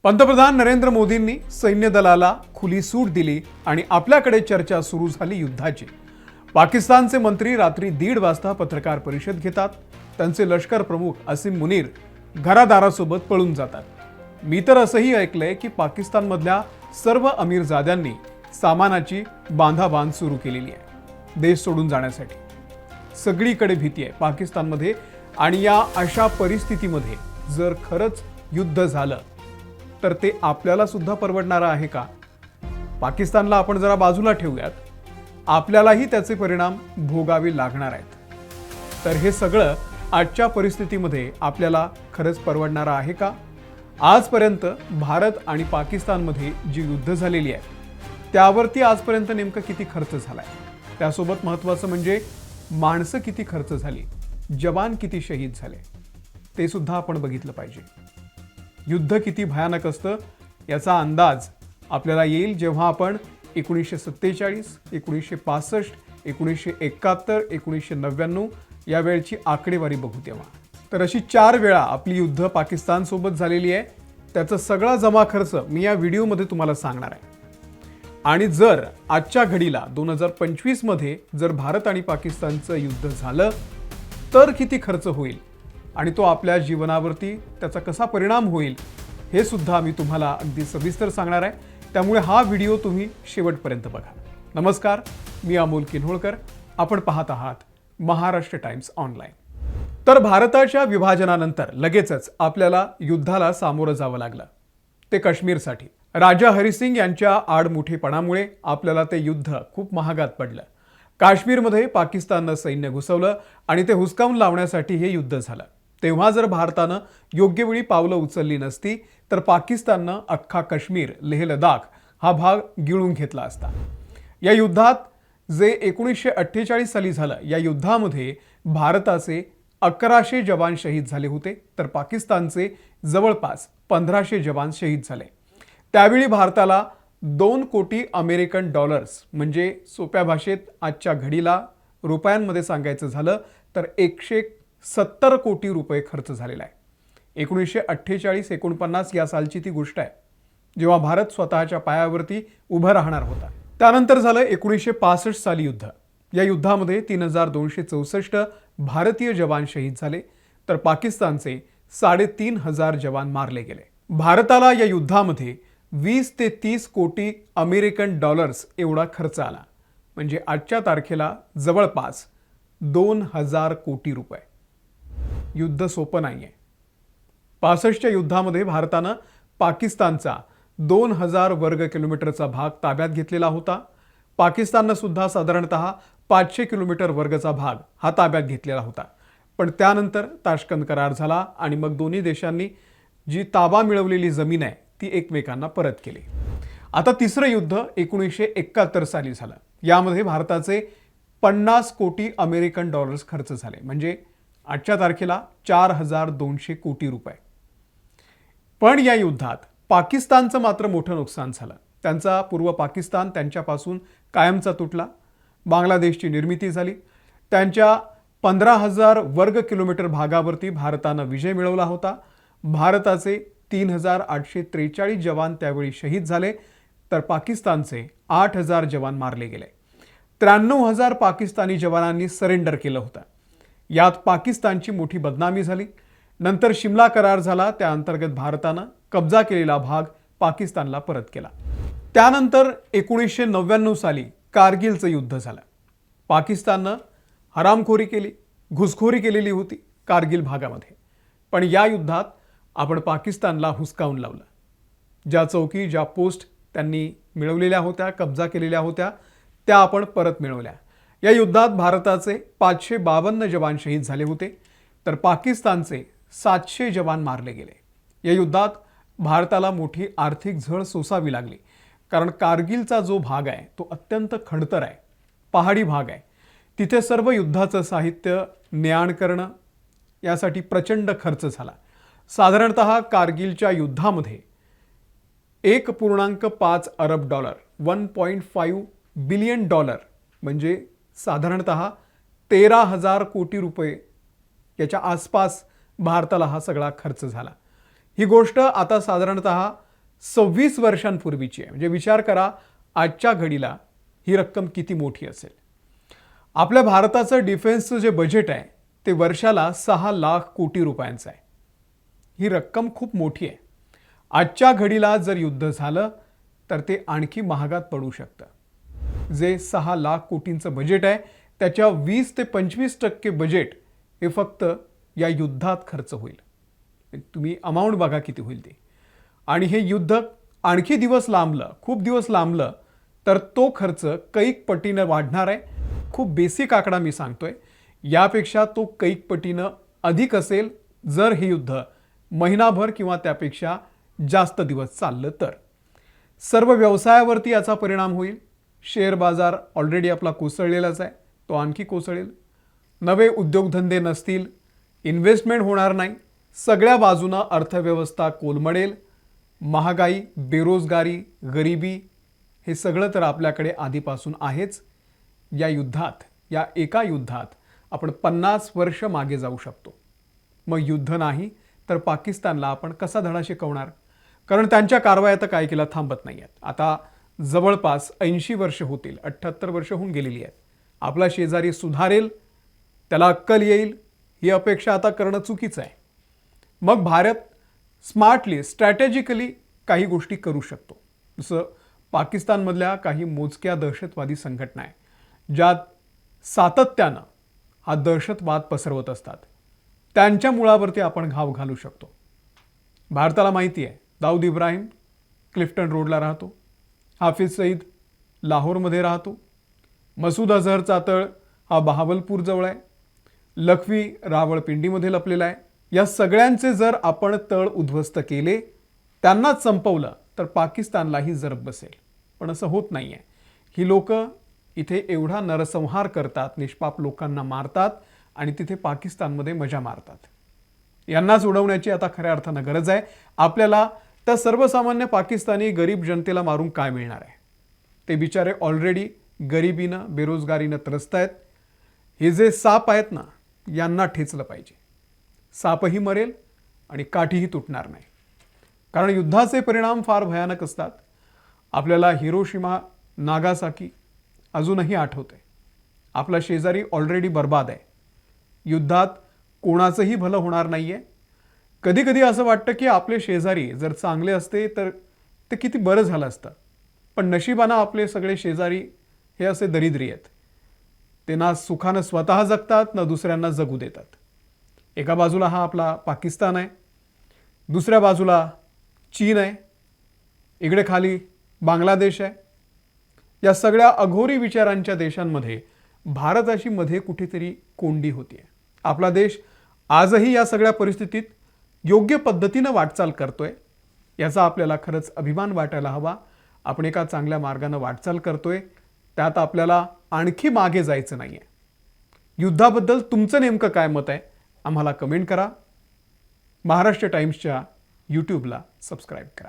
पंतप्रधान नरेंद्र मोदींनी सैन्य दलाला खुली सूट दिली आणि आपल्याकडे चर्चा सुरू झाली युद्धाची। पाकिस्तानचे मंत्री रात्री 1:30 वाजता पत्रकार परिषद घेतात। त्यांचे लष्कर प्रमुख असीम मुनीर घरादारासोबत पळून जातात। मी तर असंही ऐकलंय की पाकिस्तानमधल्या सर्व अमीरजाद्यांनी सामानाची बांधाबांध सुरू केलेली आहे देश सोडून जाण्यासाठी। सगळीकडे भीती आहे पाकिस्तानमध्ये आणि या अशा परिस्थितीमध्ये जर खरंच युद्ध झालं तर ते आपल्याला सुद्धा परवडणार आहे का? पाकिस्तानला आपण जरा बाजूला ठेवूयात, आपल्यालाही त्याचे परिणाम भोगावे लागणार आहेत। तर हे सगळं आजच्या परिस्थितीमध्ये आपल्याला खरंच परवडणार आहे का? आजपर्यंत भारत आणि पाकिस्तानमध्ये जी युद्ध झालेली आहे त्यावरती आजपर्यंत नेमका किती खर्च झालाय, त्यासोबत महत्त्वाचं म्हणजे माणसं किती खर्च झाली, जवान किती शहीद झाले, ते सुद्धा आपण बघितलं पाहिजे। युद्ध किती भयानक असतं याचा अंदाज आपल्याला येईल जेव्हा आपण 1947, 1965, 1971, 1999 या वेळची आकडेवारी बघू तेव्हा। तर अशी 4 वेळा आपली युद्ध पाकिस्तान सोबत झालेली आहे। त्याचा सगळा जमा खर्च मी या व्हिडिओमध्ये तुम्हाला सांगणार आहे। आणि जर आजच्या घडीला 2025 मध्ये जर भारत आणि पाकिस्तानचं युद्ध झालं तर किती खर्च होईल आणि तो आपल्या जीवनावरती त्याचा कसा परिणाम होईल हे सुद्धा मी तुम्हाला अगदी सविस्तर सांगणार आहे। त्यामुळे हा व्हिडिओ तुम्ही शेवटपर्यंत बघा। नमस्कार, मी अमोल किन्होळकर, आपण पाहत आहात महाराष्ट्र टाइम्स ऑनलाइन। तर भारताच्या विभाजनानंतर लगेचच आपल्याला युद्धाला सामोरं जावं लागलं, ते काश्मीरसाठी। राजा हरिसिंग यांच्या आडमुठेपणामुळे आपल्याला ते युद्ध खूप महागात पडलं। काश्मीरमध्ये पाकिस्ताननं सैन्य घुसवलं आणि ते हुसकावून लावण्यासाठी हे युद्ध झालं। तेव्हा जर भारतानं योग्य वेळी पावलं उचलली नसती तर पाकिस्ताननं अख्खा काश्मीर, लेह लडाख हा भाग गिळून घेतला असता। या युद्धात जे 1948 साली झालं, या युद्धामध्ये भारताचे 1100 जवान शहीद झाले होते तर पाकिस्तानचे जवळपास 1500 जवान शहीद झाले। त्यावेळी भारताला 2 कोटी अमेरिकन डॉलर्स म्हणजे सोप्या भाषेत आजच्या घडीला रुपयांमध्ये सांगायचं झालं तर 170 कोटी रुपये खर्च झालेला आहे। 1948-49 या सालची ती गोष्ट आहे जेव्हा भारत स्वतःच्या पायावरती उभा राहणार होता। त्यानंतर झालं 1965 साली युद्ध। या युद्धामध्ये 3264 भारतीय जवान शहीद झाले तर पाकिस्तानचे 3500 जवान मारले गेले। भारताला या युद्धामध्ये 20 ते 30 कोटी अमेरिकन डॉलर्स एवढा खर्च आला, म्हणजे आजच्या तारखेला जवळपास 2000 कोटी रुपये। युद्ध सोपं नाहीये। 65च्या युद्धामध्ये भारतानं पाकिस्तानचा 2000 वर्ग किलोमीटरचा भाग ताब्यात घेतलेला होता। पाकिस्ताननं सुद्धा साधारणतः 500 किलोमीटर वर्गचा भाग हा ताब्यात घेतलेला होता। पण त्यानंतर ताश्कंद करार झाला आणि मग दोन्ही देशांनी जी ताबा मिळवलेली जमीन आहे ती एकमेकांना परत केली। आता तिसरं युद्ध 1971 साली झालं। यामध्ये भारताचे 50 कोटी अमेरिकन डॉलर्स खर्च झाले, म्हणजे आजच्या तारखेला 4200 कोटी रुपये। पण या युद्धात पाकिस्तानचं मात्र मोठं नुकसान झालं। त्यांचा पूर्व पाकिस्तान त्यांच्यापासून कायमचा तुटला। बांगलादेशची निर्मिती झाली। त्यांच्या 15000 वर्ग किलोमीटर भागावरती भारतानं विजय मिळवला होता। भारताचे 3843 जवान त्यावेळी शहीद झाले तर पाकिस्तानचे 8000 जवान मारले गेले। 93000 पाकिस्तानी जवानांनी सरेंडर केलं होतं। यात पाकिस्तानची मोठी बदनामी झाली। नंतर शिमला करार झाला, त्या अंतर्गत भारतानं कब्जा केलेला भाग पाकिस्तानला परत केला। त्यानंतर 1999 साली कारगिलचं युद्ध झालं। पाकिस्ताननं हरामखोरी केली, घुसखोरी केलेली होती कारगिल भागामध्ये। पण या युद्धात आपण पाकिस्तानला हुसकावून लावलं। ज्या चौकी, ज्या पोस्ट त्यांनी मिळवलेल्या होत्या, कब्जा केलेल्या होत्या, त्या आपण परत मिळवल्या। या युद्धात भारताचे 552 जवान शहीद झाले होते तर पाकिस्तानचे 700 जवान मारले गेले। या युद्धात भारताला मोठी आर्थिक झळ सोसावी लागली, कारण कारगिलचा जो भाग आहे तो अत्यंत खडतर आहे, पहाडी भाग आहे। तिथे सर्व युद्धाचं साहित्य न्याण करणं यासाठी प्रचंड खर्च झाला। साधारणतः कारगिलच्या युद्धामध्ये 1.5 अरब डॉलर 1.5 बिलियन डॉलर म्हणजे साधारणतः 13000 कोटी रुपये याच्या आसपास भारताला हा सगळा खर्च झाला। ही गोष्ट आता साधारणतः 26 वर्षांपूर्वीची आहे. म्हणजे विचार करा आजच्या घडीला ही रक्कम किती मोठी असेल. आपल्या भारताचं डिफेन्सचं जे बजेट आहे ते वर्षाला 6 लाख कोटी रुपयांचं आहे. ही रक्कम खूप मोठी आहे. आजच्या घडीला जर युद्ध झालं तर ते आणखी महागात पडू शकतं. जे 6 लाख कोटींचं बजेट आहे त्याच्या 20 ते 25% बजेट हे फक्त या युद्धात खर्च होईल. तुम्ही अमाऊंट बघा किती होईल ते. आणि हे युद्ध आणखी दिवस लांबलं, खूप दिवस लांबलं तर तो खर्च कैक पटीनं वाढणार आहे. खूप बेसिक आकडा मी सांगतोय. यापेक्षा तो कैक पटीनं अधिक असेल जर हे युद्ध महिनाभर किंवा त्यापेक्षा जास्त दिवस चाललं तर. सर्व व्यवसायावरती याचा परिणाम होईल. शेअर बाजार ऑलरेडी आपला कोसळलेलाच आहे, तो आणखी कोसळेल. नवे उद्योगधंदे नसतील, इन्व्हेस्टमेंट होणार नाही. सगळ्या बाजूनं अर्थव्यवस्था कोलमडेल. महागाई, बेरोजगारी, गरिबी हे सगळं तर आपल्याकडे आधीपासून आहेच. या युद्धात, या एका युद्धात आपण 50 वर्ष मागे जाऊ शकतो. मग युद्ध नाही तर पाकिस्तानला आपण कसा धडा शिकवणार? कारण त्यांच्या कारवाया तर काय केला थांबत नाही आहेत. आता जवळपास 80 वर्ष होतील, 78 वर्ष होऊन गेलेली आहेत. आपला शेजारी सुधारेल, त्याला अक्कल येईल ही अपेक्षा आता करणं चुकीचं आहे. मग भारत स्मार्टली, स्ट्रॅटेजिकली काही गोष्टी करू शकतो. जसं पाकिस्तानमधल्या काही मोजक्या दहशतवादी संघटना आहे ज्यात सातत्यानं हा दहशतवाद पसरवत असतात. त्यांच्या मुळावरती आपण घाव घालू शकतो. भारताला माहिती आहे दाऊद इब्राहिम क्लिफ्टन रोडला राहतो, हाफिज सईद लाहोरमध्ये राहतो, मसूद अझहरचा तळ हा बहावलपूर जवळ आहे, लखवी रावळपिंडीमध्ये लपलेला आहे. या सगळ्यांचे जर आपण तळ उद्ध्वस्त केले, त्यांनाच संपवलं तर पाकिस्तानलाही जरब बसेल. पण असं होत नाही आहे. ही लोक इथे एवढा नरसंहार करतात, निष्पाप लोकांना मारतात आणि तिथे पाकिस्तानमध्ये मजा मारतात. यांनाच उडवण्याची आता खऱ्या अर्थानं गरज आहे. आपल्याला त्या सर्वसामान्य पाकिस्तानी गरीब जनतेला मारून काय मिळणार आहे? ते बिचारे ऑलरेडी गरिबीनं, बेरोजगारीनं त्रस्त आहेत. हे जे साप आहेत ना, यांना ठेचलं पाहिजे. सापही मरेल आणि काठीही तुटणार नाही. कारण युद्धाचे परिणाम फार भयानक असतात. आपल्याला हिरोशिमा, नागासाकी अजूनही आठवतंय. आपला शेजारी ऑलरेडी बर्बाद आहे. युद्धात कोणाचंही भलं होणार नाहीये. कधी कधी असं वाटतं की आपले शेजारी जर चांगले असते तर ते किती बरं झालं असतं. पण नशिबानं आपले सगळे शेजारी हे असे दरिद्री आहेत. ते ना सुखानं स्वतः जगतात ना दुसऱ्यांना जगू देतात. एका बाजूला हा आपला पाकिस्तान आहे, दुसऱ्या बाजूला चीन आहे, इकडे खाली बांगलादेश आहे. या सगळ्या अघोरी विचारांच्या देशांमध्ये भारताची मध्ये कुठेतरी कोंडी होतीये. आपला देश आजही या सगळ्या परिस्थितीत योग्य पद्धतीनं वाटचाल करतोय. याचा आपल्याला खरंच अभिमान वाटायला हवा. आपण एका चांगल्या मार्गाने वाटचाल करतोय. त्यात आपल्याला आणखी मागे जायचं नाहीये. युद्धाबद्दल तुमचं नेमकं काय मत आहे आम्हाला कमेंट करा. महाराष्ट्र टाइम्सच्या यूट्यूबला सबस्क्राईब करा.